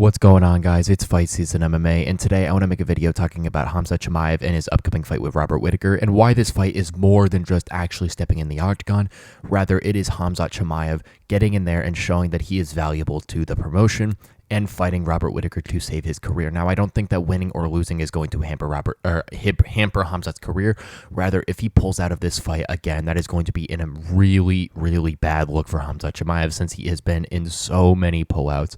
What's going on, guys? It's Fight Season MMA, and today I want to make a video talking about Khamzat Chimaev and his upcoming fight with Robert Whittaker, and why this fight is more than just actually stepping in the octagon. Rather, it is Khamzat Chimaev getting in there and showing that he is valuable to the promotion and fighting Robert Whittaker to save his career. Now, I don't think that winning or losing is going to hamper Khamzat's career. Rather, if he pulls out of this fight again, that is going to be in a really, really bad look for Khamzat Chimaev, since he has been in so many pullouts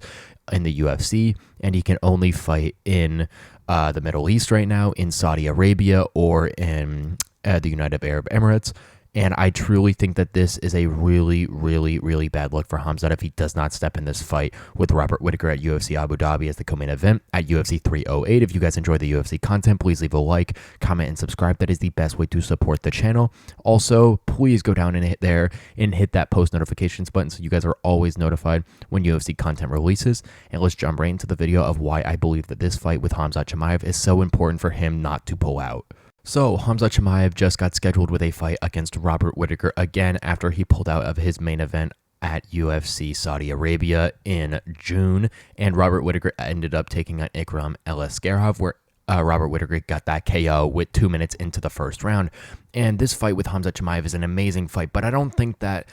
in the UFC, and he can only fight in the Middle East right now, in Saudi Arabia or in the United Arab Emirates. And I truly think that this is a really, really bad look for Khamzat if he does not step in this fight with Robert Whittaker at UFC Abu Dhabi as the co-main event at UFC 308. If you guys enjoy the UFC content, please leave a like, comment, and subscribe. That is the best way to support the channel. Also, please go down and hit there and hit that post notifications button so you guys are always notified when UFC content releases. And let's jump right into the video of why I believe that this fight with Khamzat Chimaev is so important for him not to pull out. So, Khamzat Chimaev just got scheduled with a fight against Robert Whittaker again after he pulled out of his main event at UFC Saudi Arabia in June, and Robert Whittaker ended up taking on Ikram Eliskerov, where Robert Whittaker got that KO with 2 minutes into the first round. And this fight with Khamzat Chimaev is an amazing fight, but I don't think that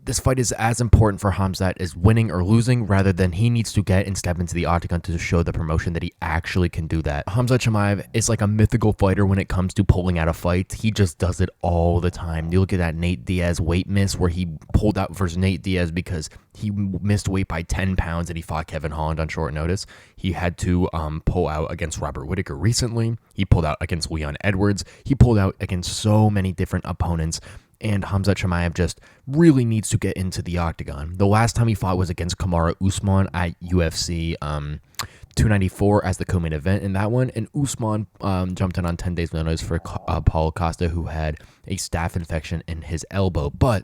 this fight is as important for Khamzat as winning or losing, rather than he needs to get and step into the octagon to show the promotion that he actually can do that. Khamzat Chimaev is like a mythical fighter when it comes to pulling out of fights. He just does it all the time. You look at that Nate Diaz weight miss where he pulled out versus Nate Diaz because he missed weight by 10 pounds and he fought Kevin Holland on short notice. He had to pull out against Robert Whittaker recently. He pulled out against Leon Edwards. He pulled out against so many different opponents. And Khamzat Chimaev just really needs to get into the octagon. The last time he fought was against Kamaru Usman at UFC 294 as the co-main event in that one. And Usman jumped in on 10 days notice for Paulo Costa, who had a staph infection in his elbow. But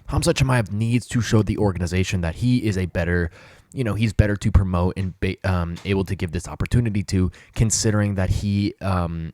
Khamzat Chimaev needs to show the organization that he is a better, he's better to promote and able to give this opportunity to, considering that he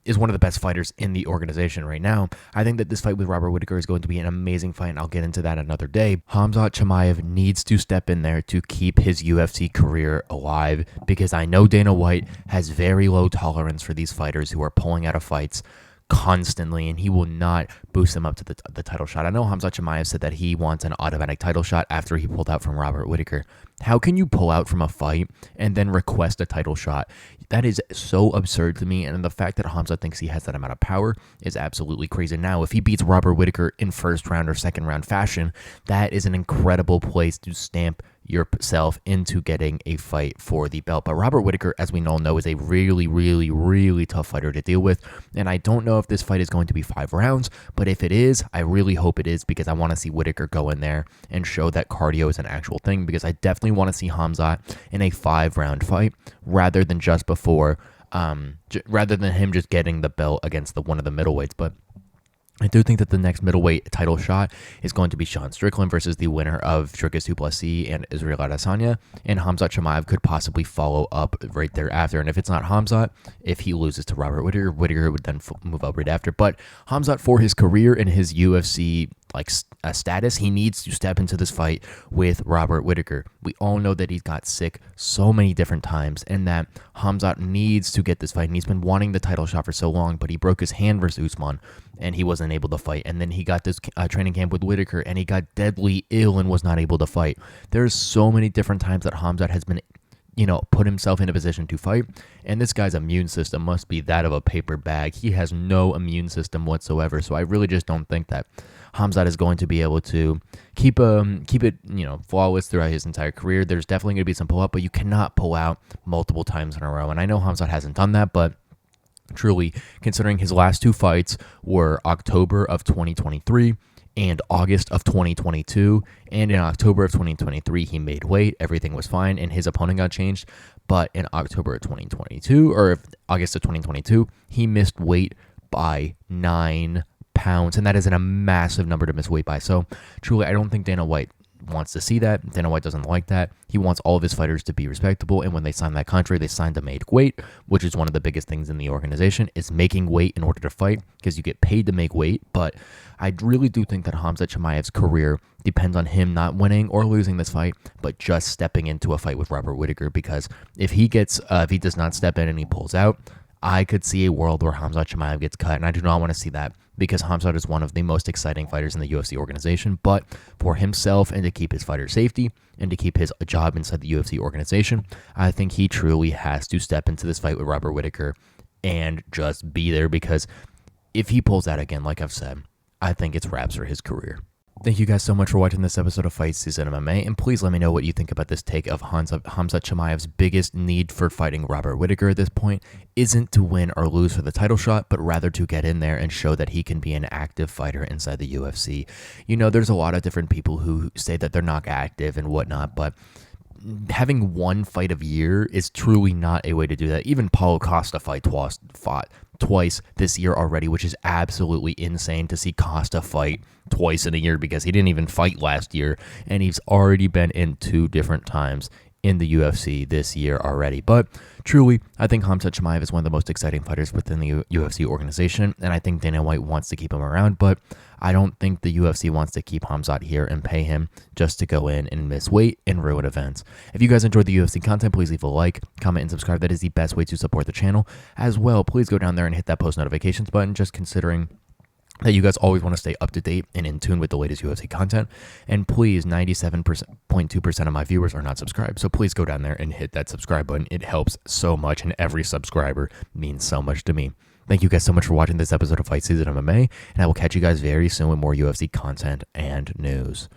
is one of the best fighters in the organization right now. I think that this fight with Robert Whittaker is going to be an amazing fight, and I'll get into that another day. Khamzat Chimaev needs to step in there to keep his UFC career alive, because I know Dana White has very low tolerance for these fighters who are pulling out of fights constantly, and he will not boost them up to the title shot. I know Khamzat Chimaev said that he wants an automatic title shot after he pulled out from Robert Whittaker. How can you pull out from a fight and then request a title shot? That is so absurd to me, and the fact that Khamzat thinks he has that amount of power is absolutely crazy. Now, if he beats Robert Whittaker in first round or second round fashion, that is an incredible place to stamp yourself into getting a fight for the belt. But Robert Whittaker, as we all know, is a really tough fighter to deal with, and I don't know if this fight is going to be 5 rounds, but if it is, I really hope it is, because I want to see Whittaker go in there and show that cardio is an actual thing, because I definitely want to see Khamzat in a 5-round fight rather than just before, rather than him just getting the belt against one of the middleweights. But I do think that the next middleweight title shot is going to be Sean Strickland versus the winner of Dricus du Plessis and Israel Adesanya, and Khamzat Chimaev could possibly follow up right thereafter. And if it's not Khamzat, if he loses to Robert Whittaker, Whittaker would then move up right after. But Khamzat, for his career and his UFC status, he needs to step into this fight with Robert Whittaker. We all know that he's got sick so many different times, and that Khamzat needs to get this fight. And he's been wanting the title shot for so long, but he broke his hand versus Usman, and he wasn't able to fight. And then he got this training camp with Whittaker, and he got deadly ill and was not able to fight. There's so many different times that Khamzat has been put himself in a position to fight, and this guy's immune system must be that of a paper bag. He has no immune system whatsoever, so I really just don't think that Khamzat is going to be able to keep it flawless throughout his entire career. There's definitely going to be some pull-out, but you cannot pull out multiple times in a row, and I know Khamzat hasn't done that, but truly, considering his last 2 fights were October of 2023 and August of 2022, and in October of 2023 he made weight, everything was fine, and his opponent got changed. But in October of 2022, or August of 2022, he missed weight by 9 pounds, and that is a massive number to miss weight by. So truly, I don't think Dana White wants to see that. Dana White doesn't like that. He wants all of his fighters to be respectable, and when they signed that contract, they signed to make weight, which is one of the biggest things in the organization, is making weight in order to fight, because you get paid to make weight. But I really do think that Khamzat Chimaev's career depends on him not winning or losing this fight, but just stepping into a fight with Robert Whittaker, because if he does not step in and he pulls out, I could see a world where Khamzat Chimaev gets cut, and I do not want to see that, because Khamzat is one of the most exciting fighters in the UFC organization. But for himself and to keep his fighter safety and to keep his job inside the UFC organization, I think he truly has to step into this fight with Robert Whittaker and just be there, because if he pulls out again, like I've said, I think it's wraps for his career. Thank you guys so much for watching this episode of Fight Season MMA, and please let me know what you think about this take of Khamzat Chimaev's biggest need for fighting Robert Whittaker at this point isn't to win or lose for the title shot, but rather to get in there and show that he can be an active fighter inside the UFC. You know, there's a lot of different people who say that they're not active and whatnot, but having one fight a year is truly not a way to do that. Even Paulo Costa fought twice this year already, which is absolutely insane to see Costa fight twice in a year, because he didn't even fight last year, and he's already been in 2 different times in the UFC this year already. But truly, I think Khamzat Chimaev is one of the most exciting fighters within the UFC organization, and I think Dana White wants to keep him around, but I don't think the UFC wants to keep Khamzat here and pay him just to go in and miss weight and ruin events. If you guys enjoyed the UFC content, please leave a like, comment, and subscribe. That is the best way to support the channel. As well, please go down there and hit that post notifications button, just considering that you guys always want to stay up to date and in tune with the latest UFC content. And please, 97.2% of my viewers are not subscribed, so please go down there and hit that subscribe button. It helps so much, and every subscriber means so much to me. Thank you guys so much for watching this episode of Fight Season MMA, and I will catch you guys very soon with more UFC content and news.